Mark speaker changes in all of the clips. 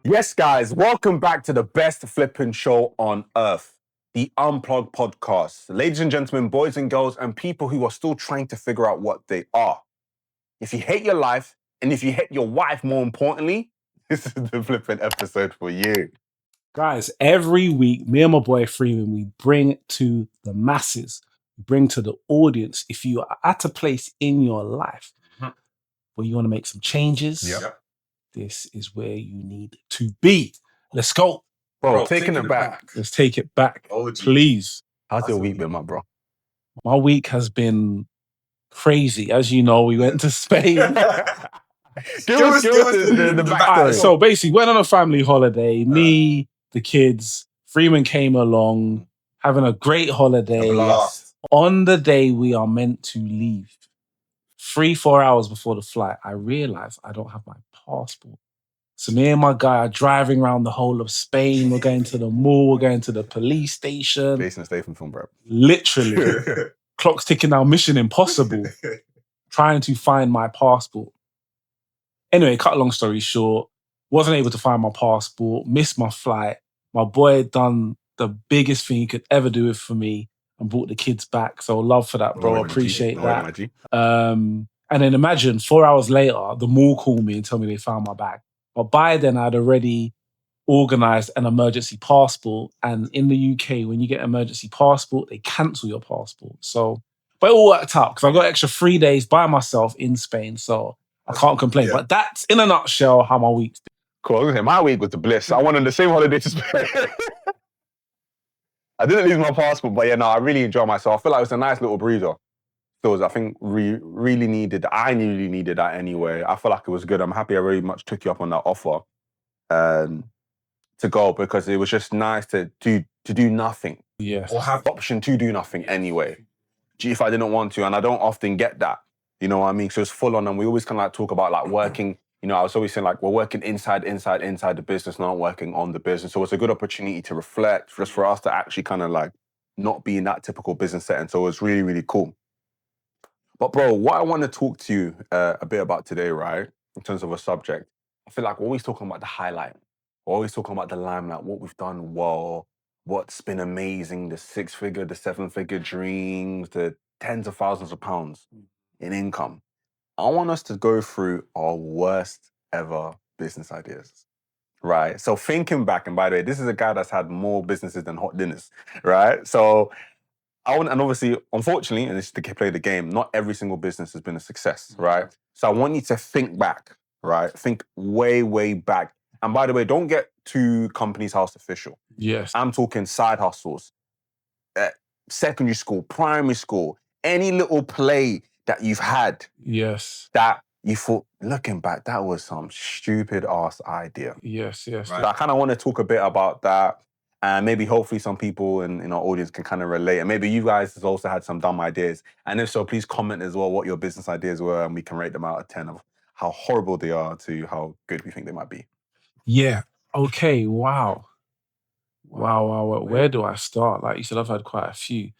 Speaker 1: Yes, guys, welcome back to the best flipping show on earth, the Unplug Podcast. Ladies and gentlemen, boys and girls, and people who are still trying to figure out what they are. If you hate your life, and if you hate your wife, more importantly, this is the flipping episode for you.
Speaker 2: Guys, every week, me and my boy Freeman, we bring to the masses, bring to the audience. If you are at a place in your life where you want to make some changes, this is where you need to be. Let's go.
Speaker 1: Bro, taking it back.
Speaker 2: Let's take it back, please.
Speaker 1: How's your week been, my bro?
Speaker 2: My week has been crazy. As you know, we went to Spain.
Speaker 1: Give us the backstory.
Speaker 2: So basically, went on a family holiday. Me, the kids, Freeman came along, having a great holiday. On the day we are meant to leave, 3-4 hours before the flight, I realized I don't have my passport. So me and my guy are driving around the whole of Spain. We're going to the mall. We're going to the police station.
Speaker 1: Jason Statham film, bro.
Speaker 2: Literally. Clock's ticking down, mission impossible. Trying to find my passport. Anyway, cut a long story short, wasn't able to find my passport, missed my flight. My boy had done the biggest thing he could ever do for me and brought the kids back. So love for that, bro. Appreciate that. And then imagine 4 hours later, the mall called me and told me they found my bag. But by then, I'd already organised an emergency passport. And in the UK, when you get an emergency passport, they cancel your passport. So, but it all worked out because I got extra 3 days by myself in Spain. So I can't complain. But that's, in a nutshell, how my week's been.
Speaker 1: Cool. I was gonna say, my week was the bliss. I went on the same holiday to Spain. I didn't lose my passport, but I really enjoyed myself. I feel like it was a nice little breather. I think really needed. I really needed that anyway. I feel like it was good. I'm happy I very much took you up on that offer to go because it was just nice to do nothing.
Speaker 2: Yes.
Speaker 1: Or have the option to do nothing anyway. If I didn't want to, and I don't often get that. You know what I mean? So it's full on, and we always kind of like talk about like working. You know, I was always saying like we're working inside the business, not working on the business. So it's a good opportunity to reflect, just for us to actually kind of like not be in that typical business setting. So it was really, really cool. But bro, what I want to talk to you a bit about today, right, in terms of a subject, I feel like we're always talking about the highlight. We're always talking about the limelight, what we've done well, what's been amazing, the 6-figure, the 7-figure dreams, the tens of thousands of pounds in income. I want us to go through our worst ever business ideas, right? So thinking back, and by the way, this is a guy that's had more businesses than hot dinners, right? So and obviously, unfortunately, and this is to play the game, not every single business has been a success, right? So I want you to think back, right? Think way, way back. And by the way, don't get too company's house official.
Speaker 2: Yes.
Speaker 1: I'm talking side hustles, secondary school, primary school, any little play that you've had.
Speaker 2: Yes.
Speaker 1: That you thought, looking back, that was some stupid ass idea.
Speaker 2: Yes.
Speaker 1: Right. So I kind of want to talk a bit about that. And maybe hopefully some people in our audience can kind of relate. And maybe you guys have also had some dumb ideas. And if so, please comment as well what your business ideas were, and we can rate them out of 10 of how horrible they are to how good we think they might be.
Speaker 2: Yeah. Okay. Wow. Where do I start? Like you said, I've had quite a few.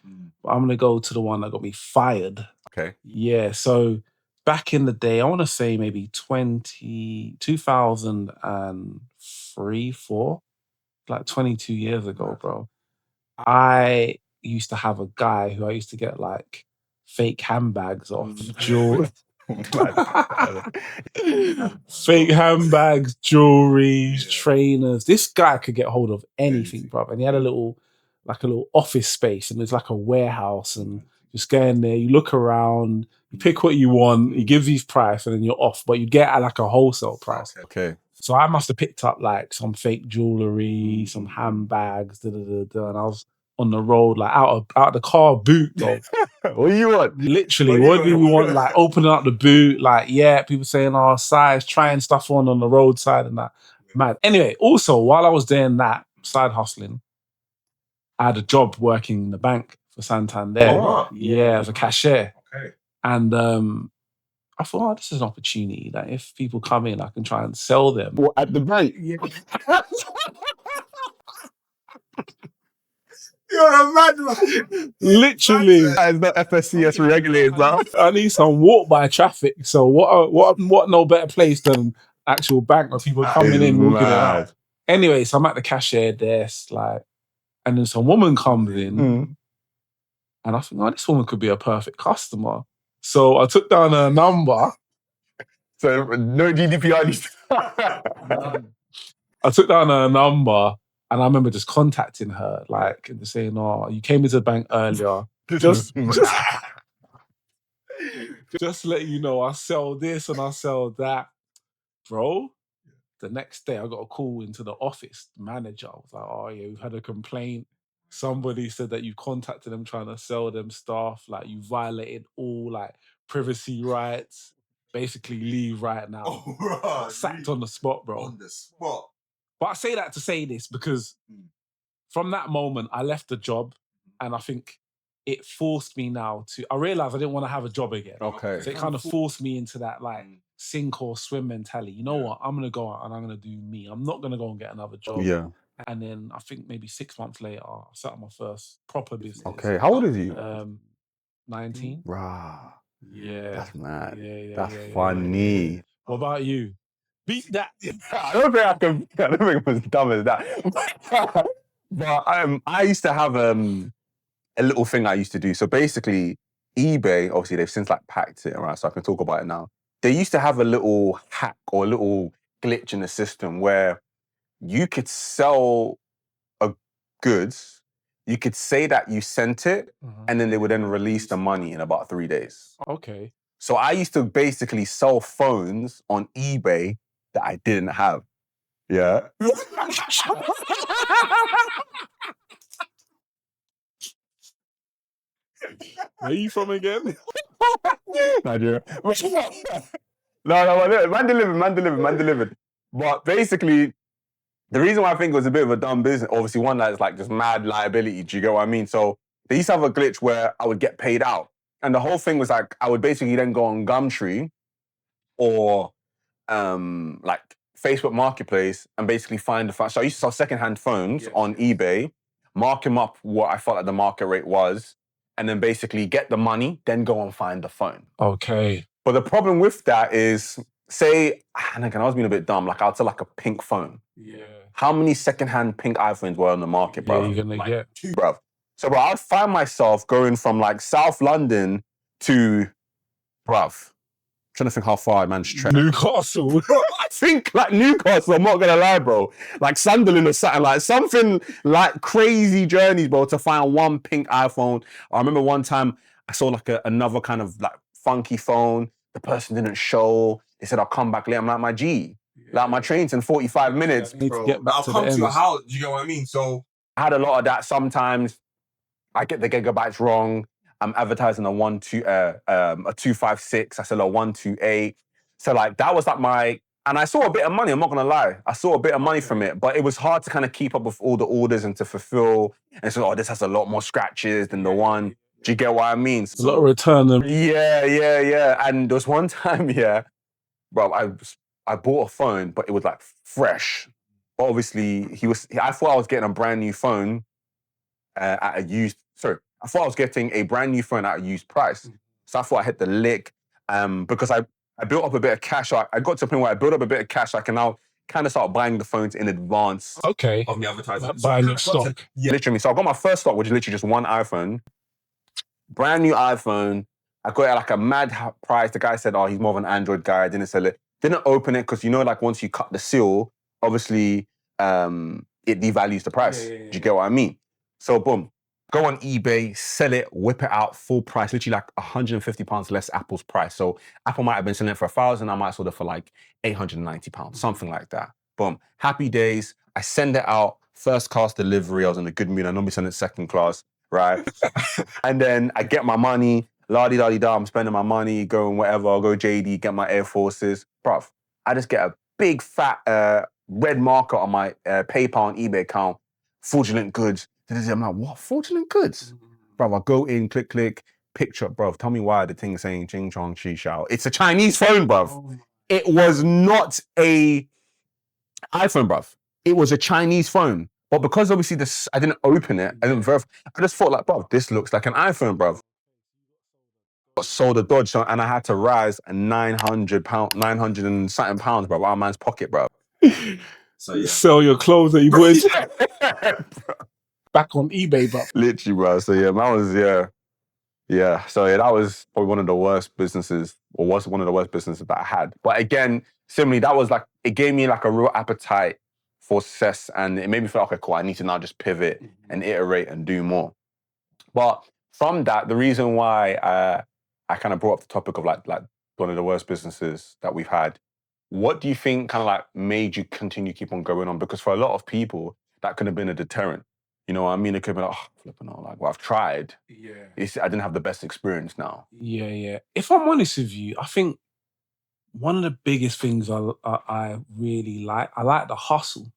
Speaker 2: But I'm going to go to the one that got me fired.
Speaker 1: Okay.
Speaker 2: Yeah. So back in the day, I want to say maybe 2003, 4. Like 22 years ago, bro. I used to have a guy who I used to get like fake handbags off, jewelry. Fake handbags, jewelry, trainers. This guy could get hold of anything, bro. And he had a little office space, and it's like a warehouse, and just go in there, you look around, you pick what you want, he gives you his price, and then you're off. But you get at like a wholesale price.
Speaker 1: Okay.
Speaker 2: So I must have picked up like some fake jewelry, some handbags, and I was on the road, like out of the car boot, though.
Speaker 1: What do you want?
Speaker 2: Literally, what do we want? Like opening up the boot, like, people saying our size, trying stuff on the roadside and that. Mad. Anyway, also, while I was doing that, side hustling, I had a job working in the bank for Santander.
Speaker 1: Oh,
Speaker 2: yeah, as a cashier.
Speaker 1: Okay.
Speaker 2: And I thought, this is an opportunity. Like, if people come in, I can try and sell them.
Speaker 1: What, at the bank?
Speaker 2: Yeah.
Speaker 3: You're a madman.
Speaker 2: Literally.
Speaker 1: That is not FSCS regulated, bro.
Speaker 2: I need some walk by traffic. So what no better place than actual bank with people coming in, walking around. Anyway, so I'm at the cashier desk, like, and then some woman comes in, and I think, oh, this woman could be a perfect customer. So I took down her number.
Speaker 1: So no GDPR.
Speaker 2: I took down her number, and I remember just contacting her, like, and just saying, "Oh, you came into the bank earlier. Just to let you know, I sell this and I sell that, bro." The next day, I got a call into the office. The manager was like, "Oh yeah, we've had a complaint. Somebody said that you contacted them trying to sell them stuff. Like you violated all like privacy rights. Basically, leave right now."
Speaker 3: Oh, bro.
Speaker 2: Sacked on the spot, bro.
Speaker 3: On the spot.
Speaker 2: But I say that to say this because from that moment, I left the job, and I think it forced me now to. I realized I didn't want to have a job again.
Speaker 1: Okay.
Speaker 2: So it kind of forced me into that like sink or swim mentality. You know what? I'm gonna go out and I'm gonna do me. I'm not gonna go and get another job.
Speaker 1: Yeah.
Speaker 2: And then I think maybe 6 months later, I set up my first proper business.
Speaker 1: Okay. How old is you?
Speaker 2: 19.
Speaker 1: Rah.
Speaker 2: Yeah.
Speaker 1: That's mad.
Speaker 2: Yeah,
Speaker 1: That's funny.
Speaker 2: What about you? Beat that.
Speaker 1: I don't think it was dumb as that. But I used to have a little thing I used to do. So basically, eBay, obviously they've since like packed it, right? So I can talk about it now. They used to have a little hack or a little glitch in the system where you could sell goods, you could say that you sent it, and then they would then release the money in about 3 days.
Speaker 2: Okay.
Speaker 1: So I used to basically sell phones on eBay that I didn't have. Yeah.
Speaker 2: Where are you from again?
Speaker 1: Nigeria. No, man delivered. But basically, the reason why I think it was a bit of a dumb business, obviously one that's like just mad liability, do you get what I mean? So they used to have a glitch where I would get paid out. And the whole thing was like, I would basically then go on Gumtree or like Facebook Marketplace and basically find the phone. So I used to sell secondhand phones on eBay, mark them up what I felt like the market rate was, and then basically get the money, then go and find the phone.
Speaker 2: Okay.
Speaker 1: But the problem with that is, say, and again, I was being a bit dumb, like I'll sell like a pink phone.
Speaker 2: Yeah.
Speaker 1: How many secondhand pink iPhones were on the market, bro?
Speaker 2: Yeah, you're gonna get.
Speaker 1: Two, bro. So, bro, I'd find myself going from like South London to, bruv, trying to think how far I managed to trek.
Speaker 2: Newcastle.
Speaker 1: I think like Newcastle, I'm not gonna lie, bro. Like Sunderland or something, like something like crazy journeys, bro, to find one pink iPhone. I remember one time I saw like another kind of like funky phone. The person didn't show. They said, I'll come back later. I'm like, my G. Like my train's in 45 minutes.
Speaker 2: I need to get back
Speaker 3: I'll
Speaker 2: to
Speaker 3: come
Speaker 2: the
Speaker 3: to your
Speaker 2: end.
Speaker 3: house. Do you get what I mean? So
Speaker 1: I had a lot of that sometimes. I get the gigabytes wrong. I'm advertising a 256. I sell a 128. So like that was like my, and I saw a bit of money. I'm not gonna lie. I saw a bit of money from it, but it was hard to kind of keep up with all the orders and to fulfill. And so, oh, this has a lot more scratches than the one. Do you get what I mean?
Speaker 2: A lot of return.
Speaker 1: Yeah. And there was one time, bro, I bought a phone, but it was like fresh. But obviously, I thought I was getting a brand new phone at a used. Sorry, I thought I was getting a brand new phone at a used price. So I thought I hit the lick because I built up a bit of cash. I got to a point where I built up a bit of cash. I can now kind of start buying the phones in advance.
Speaker 2: Okay.
Speaker 3: of the advertising.
Speaker 2: Buying your stock.
Speaker 3: Yeah.
Speaker 1: Literally. So I got my first stock, which is literally just one iPhone. Brand new iPhone. I got it at like a mad price. The guy said, oh, he's more of an Android guy. I didn't sell it. Didn't open it because, you know, like once you cut the seal, obviously it devalues the price.
Speaker 2: Yeah.
Speaker 1: Do you get what I mean? So boom. Go on eBay, sell it, whip it out, full price, literally like £150 less Apple's price. So Apple might have been selling it for £1,000, I might sell it for like £890, something like that. Boom. Happy days. I send it out, first class delivery. I was in a good mood. I normally send it second class, right? And then I get my money, la-di-da-di-da, I'm spending my money, going whatever, I'll go JD, get my Air Forces. Bruv, I just get a big fat red marker on my PayPal and eBay account, fraudulent goods. I'm like, what? Fraudulent goods? Bruv, I go in, click, picture, bruv. Tell me why the thing saying ching chong chi shao. It's a Chinese phone, bruv. It was not a iPhone, bruv. It was a Chinese phone. But because obviously this, I didn't open it, I didn't verify. I just thought like, bro, this looks like an iPhone, bro. Got sold a Dodge, and I had to rise £900, 900 and something pounds, bro, out of man's pocket, bro.
Speaker 3: So yeah.
Speaker 2: Sell your clothes that you bought back on eBay, but
Speaker 1: Literally, bro. So yeah, that was yeah. So yeah, that was probably one of the worst businesses, or was one of the worst businesses that I had. But again, similarly, that was like, it gave me like a real appetite for success, and it made me feel like, okay, cool, I need to now just pivot and iterate and do more. But from that, the reason why I kind of brought up the topic of like one of the worst businesses that we've had, what do you think kind of like made you continue keep on going on? Because for a lot of people, that could have been a deterrent. You know what I mean? It could have been like, oh, flipping out, like, well, I've tried.
Speaker 2: yeah.
Speaker 1: I didn't have the best experience now.
Speaker 2: Yeah. If I'm honest with you, I think one of the biggest things I really like, I like the hustle.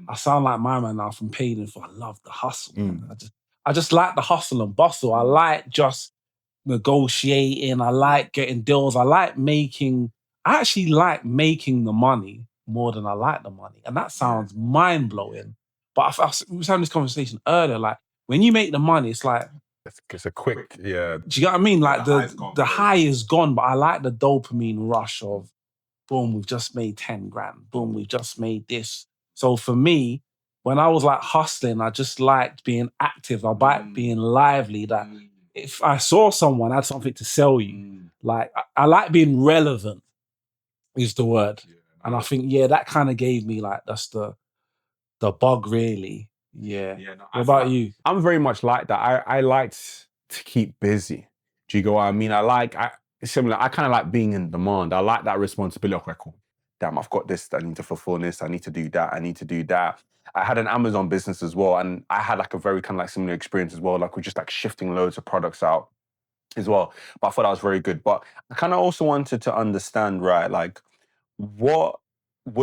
Speaker 2: I sound like my man now from Payden, for I love the hustle. Man. I just like the hustle and bustle. I like just negotiating. I like getting deals. I actually like making the money more than I like the money. And that sounds mind blowing. But we was having this conversation earlier. Like when you make the money, it's like,
Speaker 1: It's a quick, yeah.
Speaker 2: do you get what I mean? Like
Speaker 3: the
Speaker 2: high is gone, but I like the dopamine rush of boom, we've just made 10 grand. Boom, we've just made this. So for me, when I was like hustling, I just liked being active. I liked being lively. That if I saw someone had something to sell you, like I like being relevant is the word. And I think, yeah, that kind of gave me like, that's the bug really. Yeah. What about you?
Speaker 1: I'm very much like that. I like to keep busy. Do you get what I mean? Similar, I kind of like being in demand. I like that responsibility of like, damn, I've got this, I need to fulfill this, I need to do that, I need to do that. I had an Amazon business as well, and I had like a very kind of like similar experience as well. Like we're just like shifting loads of products out as well. But I thought that was very good. But I kind of also wanted to understand, right, like what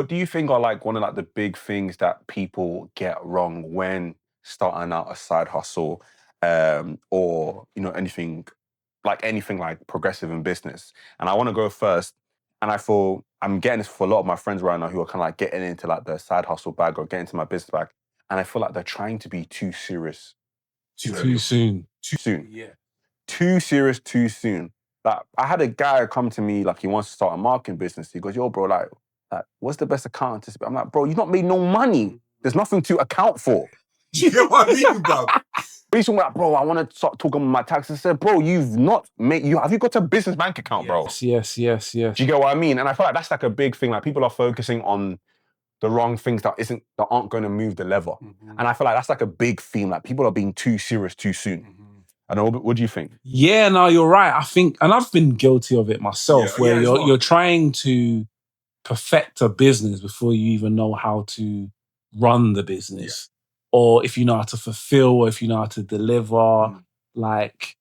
Speaker 1: do you think are like one of like the big things that people get wrong when starting out a side hustle, or anything like progressive in business? And I want to go first. And I feel I'm getting this for a lot of my friends right now who are kind of like getting into like the side hustle bag or getting into my business bag. And I feel like they're trying to be too serious.
Speaker 2: Too soon.
Speaker 1: Too soon.
Speaker 2: Yeah.
Speaker 1: Too serious too soon. Like I had a guy come to me, like he wants to start a marketing business. He goes, yo, bro, like what's the best accountant to speak? I'm like, bro, you've not made no money. There's nothing to account for.
Speaker 3: You know what I mean, bro?
Speaker 1: Recently, like, bro, I want to start talking about my taxes. I said, bro, you've not made, have you got a business bank account, bro?
Speaker 2: Yes.
Speaker 1: Do you get what I mean? And I feel like that's like a big thing. Like people are focusing on the wrong things that aren't going to move the lever. And I feel like that's like a big theme. Like people are being too serious too soon. I don't know, what do you think?
Speaker 2: Yeah, no, you're right. I think, and I've been guilty of it myself, where you're trying to perfect a business before you even know how to run the business, or if you know how to fulfill, or if you know how to deliver. Like,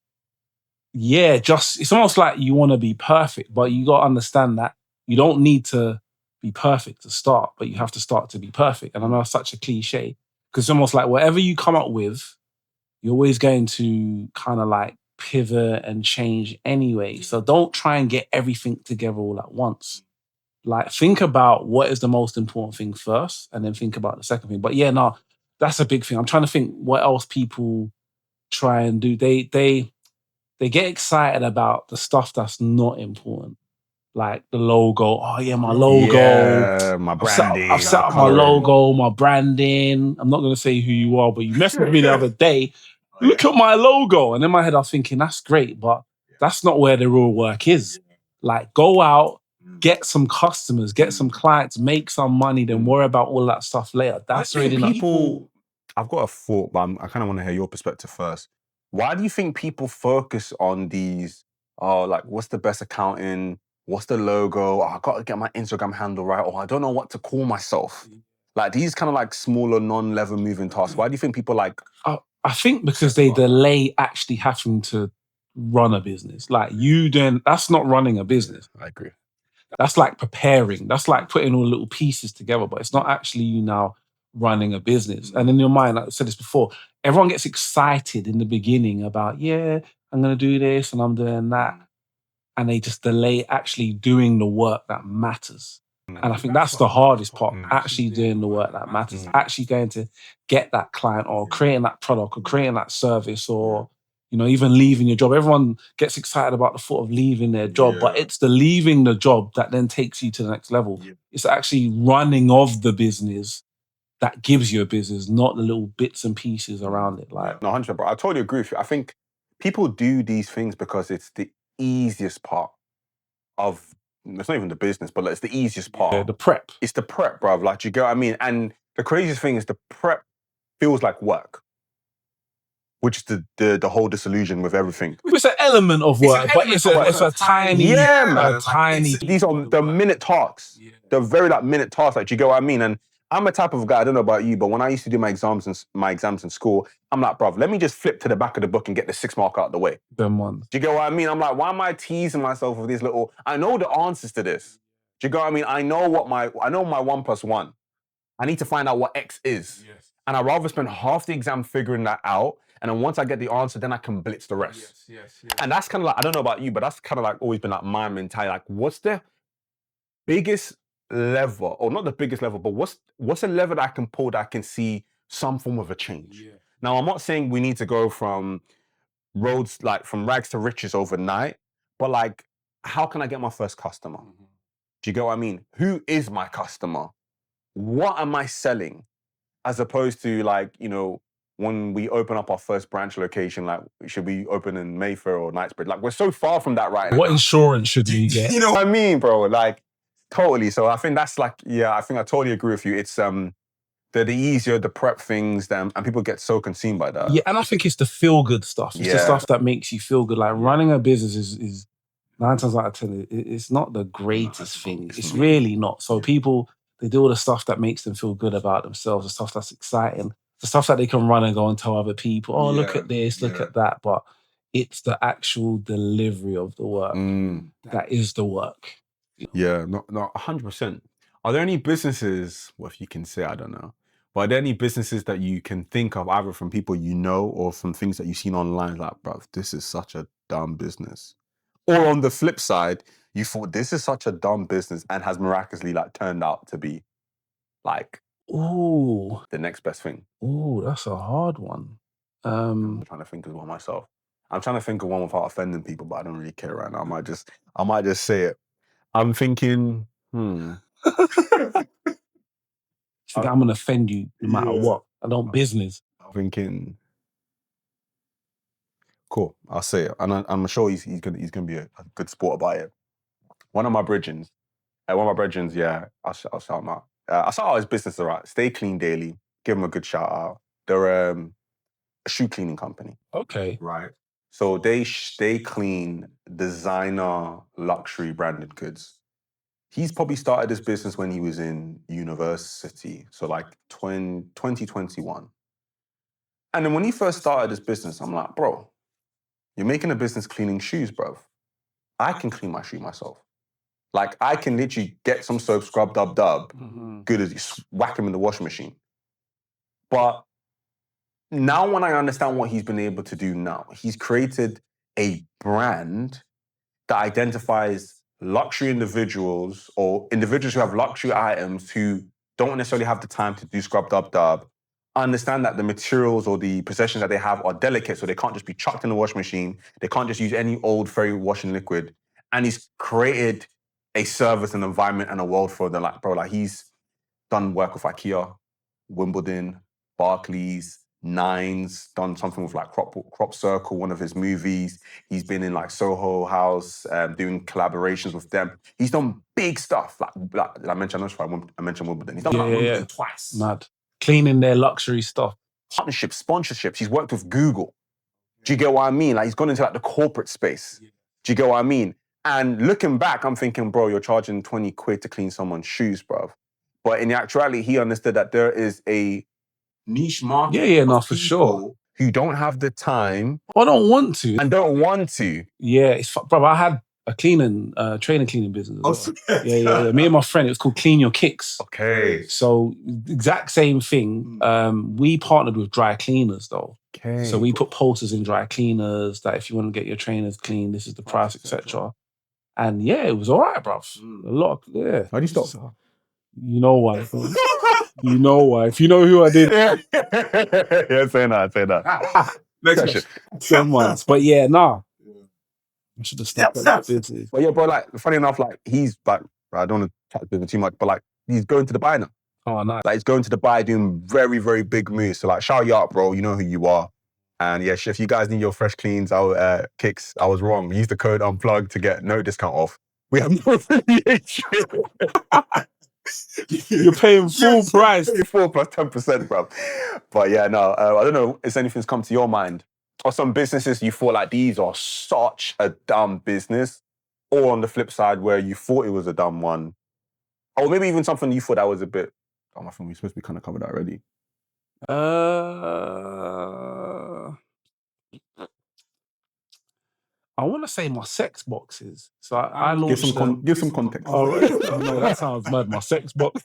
Speaker 2: yeah, just it's almost like you want to be perfect, but you got to understand that you don't need to be perfect to start, but you have to start to be perfect. And I know it's such a cliche because it's almost like whatever you come up with, you're always going to kind of like pivot and change anyway. So don't try and get everything together all at once. Like think about what is the most important thing first and then think about the second thing. But yeah, no, that's a big thing. I'm trying to think what else people try and do. They get excited about the stuff that's not important. Like the logo. Oh yeah, my logo.
Speaker 1: Yeah, my branding.
Speaker 2: I've set up my logo, my branding. I'm not going to say who you are, but you messaged with me the other day. Look at my logo. And in my head, I was thinking, that's great, but that's not where the real work is. Like, go out, get some customers, get some clients, make some money, then worry about all that stuff later. That's really not...
Speaker 1: people. I've got a thought, but I kind of want to hear your perspective first. Why do you think people focus on these, like, what's the best accounting? What's the logo? Oh, I got to get my Instagram handle right, or I don't know what to call myself. Like, these kind of like smaller, non-level moving tasks. Why do you think people like...
Speaker 2: I think because they delay actually having to run a business. Like you then, that's not running a business.
Speaker 1: I agree.
Speaker 2: That's like preparing. That's like putting all little pieces together, but it's not actually you now running a business. And in your mind, like I said this before, everyone gets excited in the beginning about, yeah, I'm going to do this and I'm doing that. And they just delay actually doing the work that matters. And I think that's the hardest part, actually doing the work that matters, actually going to get that client or creating that product or creating that service or, even leaving your job. Everyone gets excited about the thought of leaving their job, but it's the leaving the job that then takes you to the next level. It's actually running of the business that gives you a business, not the little bits and pieces around it. Like,
Speaker 1: No, 100%, bro. I totally agree with you. I think people do these things because it's the easiest part of, it's not even the business, but it's the easiest part.
Speaker 2: the prep.
Speaker 1: It's the prep, bruv. Like, do you get what I mean? And the craziest thing is the prep feels like work, which is the whole disillusion with everything.
Speaker 2: It's an element of work, but it's a tiny,
Speaker 1: man.
Speaker 2: tiny.
Speaker 1: These are the minute tasks. The very minute tasks. Like, do you get what I mean? And I'm a type of guy, I don't know about you, but when I used to do my exams in school, I'm like, bruv, let me just flip to the back of the book and get the 6 mark out of the way.
Speaker 2: Them ones.
Speaker 1: Do you get what I mean? I'm like, why am I teasing myself with these little? I know the answers to this. Do you get what I mean? I know my 1+1. I need to find out what X is. And I'd rather spend half the exam figuring that out. And then once I get the answer, then I can blitz the rest. And that's kind of like, I don't know about you, but that's kind of like always been like my mentality. Like, what's the biggest lever, or not the biggest lever, but what's a lever that I can pull that I can see some form of a change? Now, I'm not saying we need to go from roads, like from rags to riches overnight, but like, how can I get my first customer? Do you get what I mean? Who is my customer? What am I selling? As opposed to like, when we open up our first branch location, like, should we open in Mayfair or Knightsbridge? Like, we're so far from that right now.
Speaker 2: What insurance should we get?
Speaker 1: You know what I mean, bro? Like, totally. So I think that's like, I think I totally agree with you. It's the easier the prep things, and people get so consumed by that.
Speaker 2: Yeah, and I think it's the feel-good stuff. It's the stuff that makes you feel good. Like, running a business is 9 times out of 10, it's not the greatest thing. It's really not. So people, they do all the stuff that makes them feel good about themselves, the stuff that's exciting, the stuff that they can run and go and tell other people, oh, look at this, look at that. But it's the actual delivery of the work that is the work.
Speaker 1: Yeah, not 100%. Are there any businesses, well, if you can say, I don't know, but are there any businesses that you can think of, either from people you know or from things that you've seen online, like, bruv, this is such a dumb business? Or on the flip side, you thought this is such a dumb business and has miraculously like turned out to be like the next best thing?
Speaker 2: Ooh, that's a hard one.
Speaker 1: I'm trying to think of one myself. I'm trying to think of one without offending people, but I don't really care right now. I might just say it. I'm thinking,
Speaker 2: I'm going to offend you no matter what. I don't business.
Speaker 1: I'm thinking, cool, I'll say it. And I'm sure he's gonna be a good sport about it. One of my brethrens, I'll shout him out. I'll shout out his business, all right. Stay Clean Daily. Give him a good shout out. They're a shoe cleaning company.
Speaker 2: Okay.
Speaker 1: Right. So they clean designer luxury branded goods. He's probably started this business when he was in university, so like 2021. And then when he first started this business, I'm like, bro, you're making a business cleaning shoes, bro. I can clean my shoe myself. Like, I can literally get some soap, scrub, dub, good as you, whack him in the washing machine. But now when I understand what he's been able to do now, he's created a brand that identifies luxury individuals or individuals who have luxury items who don't necessarily have the time to do scrub, dub, understand that the materials or the possessions that they have are delicate, so they can't just be chucked in the washing machine. They can't just use any old fairy washing liquid. And he's created a service, an environment, and a world for them. Like, bro, like, he's done work with IKEA, Wimbledon, Barclays, Nines, done something with like Crop Circle, one of his movies. He's been in like Soho House, doing collaborations with them. He's done big stuff. Like I mentioned, I mentioned Wimbledon. He's done Wimbledon twice.
Speaker 2: Mad. Cleaning their luxury stuff.
Speaker 1: Partnerships, sponsorships. He's worked with Google. Do you get what I mean? Like, he's gone into like the corporate space. Do you get what I mean? And looking back, I'm thinking, bro, you're charging 20 quid to clean someone's shoes, bro. But in actuality, he understood that there is a niche market.
Speaker 2: Yeah, no, for sure.
Speaker 1: Who don't have the time.
Speaker 2: Or don't want to.
Speaker 1: And don't want to.
Speaker 2: Yeah, bro, I had a training business as well. Yeah. Me and my friend, it was called Clean Your Kicks.
Speaker 1: Okay.
Speaker 2: So, exact same thing. We partnered with dry cleaners though.
Speaker 1: Okay.
Speaker 2: So we put posters in dry cleaners that if you want to get your trainers clean, this is the price, etc. And yeah, it was all right, bruv. A lot of,
Speaker 1: How do you stop?
Speaker 2: You know why. You know why. If you know who I did,
Speaker 1: Yeah, say that.
Speaker 3: Next
Speaker 1: Question.
Speaker 3: question.
Speaker 2: 10 months. But yeah, nah. I should have stuck at that business.
Speaker 1: But yeah, bro, like, funny enough, like, he's like, I don't want to chat business too much, but like, he's going to Dubai now.
Speaker 2: Oh, nice.
Speaker 1: Like, he's going to Dubai doing very, very big moves. So, like, shout you out, bro. You know who you are. And yeah, if you guys need your fresh cleans, kicks, I was wrong. Use the code Unplug to get no discount off. We have no affiliation.
Speaker 2: You're paying full price.
Speaker 1: 4 plus 10%, bro. But yeah, no, I don't know if anything's come to your mind. Or some businesses you thought like these are such a dumb business. Or on the flip side where you thought it was a dumb one. Or maybe even something you thought that was a bit... Oh, I think we're supposed to be kind of covered that already.
Speaker 2: I want to say my sex boxes. So I launched
Speaker 1: Give some context.
Speaker 2: Oh, right. Oh, no, that sounds mad. My sex box.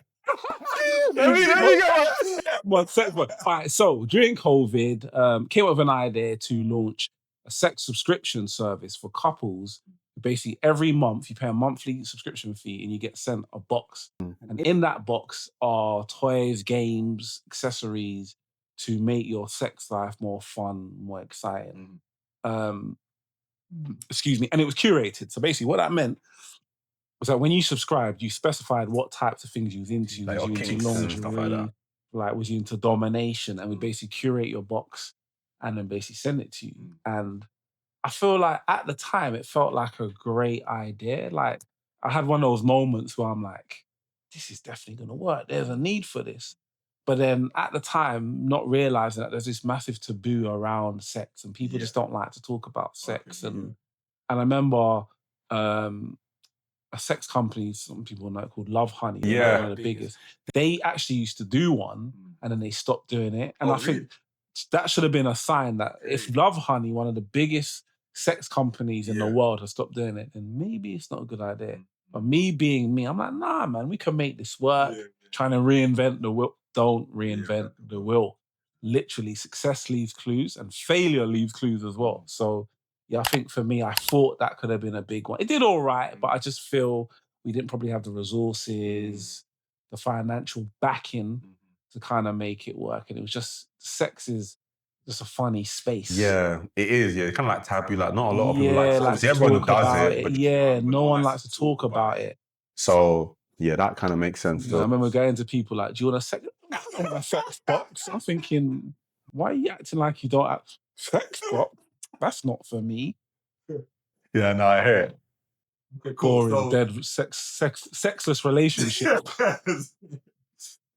Speaker 1: There we go.
Speaker 2: My sex box. All right. So during COVID, came up with an idea to launch a sex subscription service for couples. Basically, every month you pay a monthly subscription fee and you get sent a box. And in that box are toys, games, accessories to make your sex life more fun, more exciting. Excuse me. And it was curated. So basically what that meant was that when you subscribed, you specified what types of things you was into.
Speaker 1: Like
Speaker 2: was you
Speaker 1: kinks
Speaker 2: into
Speaker 1: and
Speaker 2: lingerie?
Speaker 1: stuff like that.
Speaker 2: Like, was you into domination? And we basically curate your box and then basically send it to you. And I feel like at the time, it felt like a great idea. Like, I had one of those moments where I'm like, this is definitely going to work. There's a need for this. But then at the time, not realizing that there's this massive taboo around sex and people just don't like to talk about sex. And I remember a sex company, some people know it, called Love Honey.
Speaker 1: Yeah.
Speaker 2: One of the biggest. They actually used to do one and then they stopped doing it. And I think that should have been a sign that if Love Honey, one of the biggest sex companies in the world, has stopped doing it, then maybe it's not a good idea. But me being me, I'm like, nah, man, we can make this work. Trying to reinvent the wheel. Don't reinvent the wheel. Literally, success leaves clues and failure leaves clues as well. So yeah, I think for me, I thought that could have been a big one. It did all right, but I just feel we didn't probably have the resources, the financial backing to kind of make it work. And it was just, sex is just a funny space.
Speaker 1: Yeah, it is. Yeah, it's kind of like taboo. Like, not a lot of people
Speaker 2: Yeah,
Speaker 1: like.
Speaker 2: like
Speaker 1: Obviously,
Speaker 2: to
Speaker 1: everyone
Speaker 2: talk
Speaker 1: does
Speaker 2: about
Speaker 1: it.
Speaker 2: it.
Speaker 1: But
Speaker 2: Yeah, no one likes to talk about it.
Speaker 1: so yeah, that kind of makes sense.
Speaker 2: You know, I remember going to people like, do you want a sex box? I'm thinking, why are you acting like you don't have sex box? That's not for me.
Speaker 1: Yeah, no, I hear it.
Speaker 3: Okay, cool.
Speaker 2: Boring, dead, sexless relationship.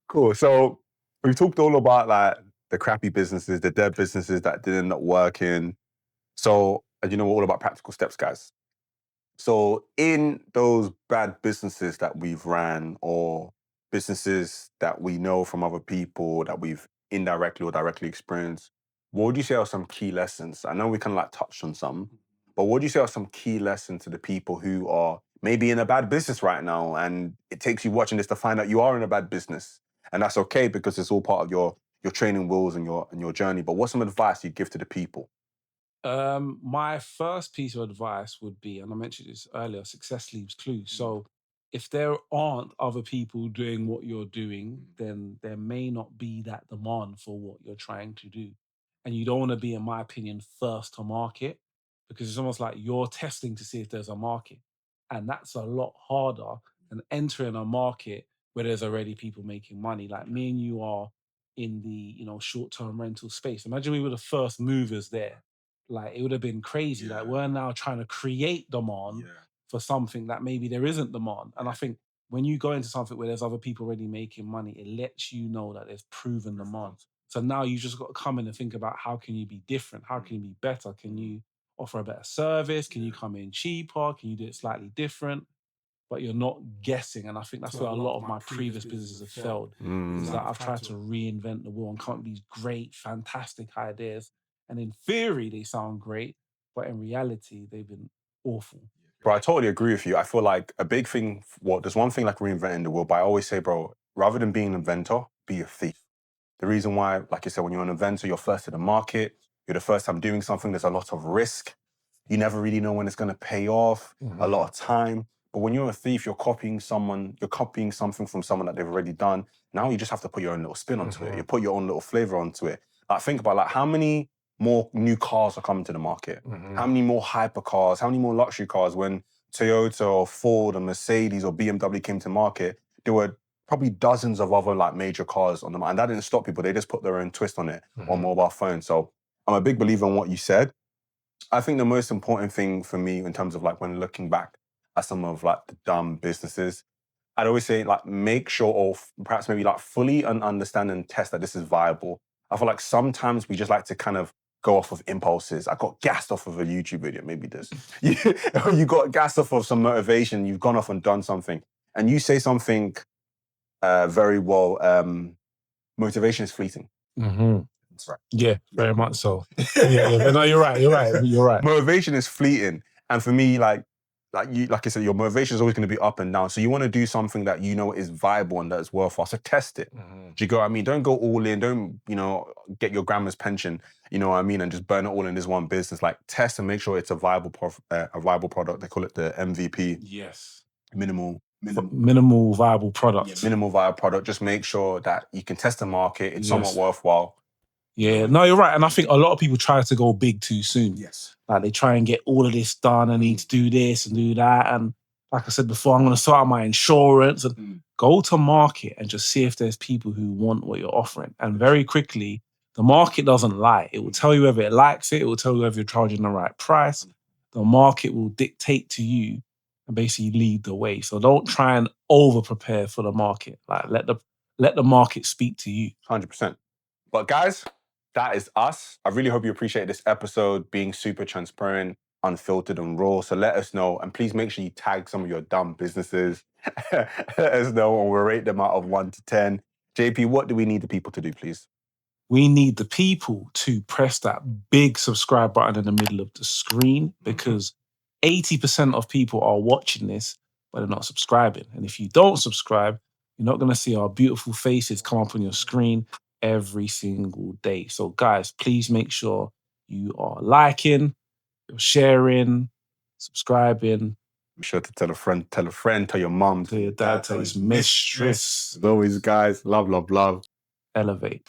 Speaker 1: Cool. So we've talked all about like the crappy businesses, the dead businesses that didn't end up working. So, as you know, we're all about practical steps, guys. So in those bad businesses that we've ran, or businesses that we know from other people that we've indirectly or directly experienced, what would you say are some key lessons? I know we kind of like touched on some, but what would you say are some key lessons to the people who are maybe in a bad business right now, and it takes you watching this to find out you are in a bad business, and that's okay because it's all part of your training wheels and your journey. But what's some advice you give to the people?
Speaker 2: My first piece of advice would be, and I mentioned this earlier, success leaves clues. So if there aren't other people doing what you're doing, then there may not be that demand for what you're trying to do. And you don't want to be, in my opinion, first to market, because it's almost like you're testing to see if there's a market. And that's a lot harder than entering a market where there's already people making money. Like me and you are in the, short-term rental space. Imagine we were the first movers there. Like, it would have been crazy. Like, we're now trying to create demand for something that maybe there isn't demand. And I think when you go into something where there's other people already making money, it lets you know that there's proven demand. So now you just got to come in and think about, how can you be different? How can you be better? Can you offer a better service? Can you come in cheaper? Can you do it slightly different? But you're not guessing. And I think that's where a lot of my previous businesses have failed. Is that I've tried to reinvent the wheel and come up with these great, fantastic ideas. And in theory, they sound great, but in reality, they've been awful.
Speaker 1: Bro, I totally agree with you. I feel like a big thing, there's one thing like reinventing the wheel, but I always say, bro, rather than being an inventor, be a thief. The reason why, like you said, when you're an inventor, you're first to the market, you're the first time doing something, there's a lot of risk. You never really know when it's going to pay off, a lot of time. But when you're a thief, you're copying something from someone that they've already done. Now you just have to put your own little spin onto it. You put your own little flavor onto it. Like, think about, like, how many more new cars are coming to the market? How many more hypercars? How many more luxury cars? When Toyota or Ford or Mercedes or BMW came to market, there were probably dozens of other, like, major cars on the market. And that didn't stop people. They just put their own twist on it on mobile phones. So I'm a big believer in what you said. I think the most important thing for me in terms of, like, when looking back at some of, like, the dumb businesses, I'd always say, like, make sure, or perhaps maybe, like, fully understand and test that this is viable. I feel like sometimes we just like to kind of go off of impulses. I got gassed off of a YouTube video, maybe this. You got gassed off of some motivation, you've gone off and done something. And you say something very well, motivation is fleeting. That's right.
Speaker 2: Yeah, very much so. Yeah. No, you're right.
Speaker 1: Motivation is fleeting. And for me, like I said, your motivation is always going to be up and down. So you want to do something that you know is viable and that is worthwhile. So test it. Do you get what I mean? Don't go all in. Don't, get your grandma's pension, you know what I mean, and just burn it all in this one business. Like, test and make sure it's a viable product. They call it the MVP.
Speaker 2: Yes.
Speaker 1: Minimal
Speaker 2: viable product.
Speaker 1: Yeah, minimal viable product. Just make sure that you can test the market. It's somewhat worthwhile.
Speaker 2: Yeah, no, you're right. And I think a lot of people try to go big too soon.
Speaker 1: Yes.
Speaker 2: Like, they try and get all of this done. I need to do this and do that. And like I said before, I'm going to sort out my insurance and go to market and just see if there's people who want what you're offering. And very quickly, the market doesn't lie. It will tell you whether it likes it. It will tell you whether you're charging the right price. The market will dictate to you and basically lead the way. So don't try and over prepare for the market. Like, let the market speak to you.
Speaker 1: 100%. But guys, that is us. I really hope you appreciate this episode being super transparent, unfiltered and raw. So let us know. And please make sure you tag some of your dumb businesses. Let us know and we'll rate them out of 1 to 10. JP, what do we need the people to do, please?
Speaker 2: We need the people to press that big subscribe button in the middle of the screen, because 80% of people are watching this, but they're not subscribing. And if you don't subscribe, you're not going to see our beautiful faces come up on your screen every single day. So guys, please make sure you are liking, you're sharing, subscribing.
Speaker 1: Be sure to tell a friend, tell your mom,
Speaker 2: tell your dad, tell his mistress.
Speaker 1: As always, guys, love, love, love.
Speaker 2: Elevate.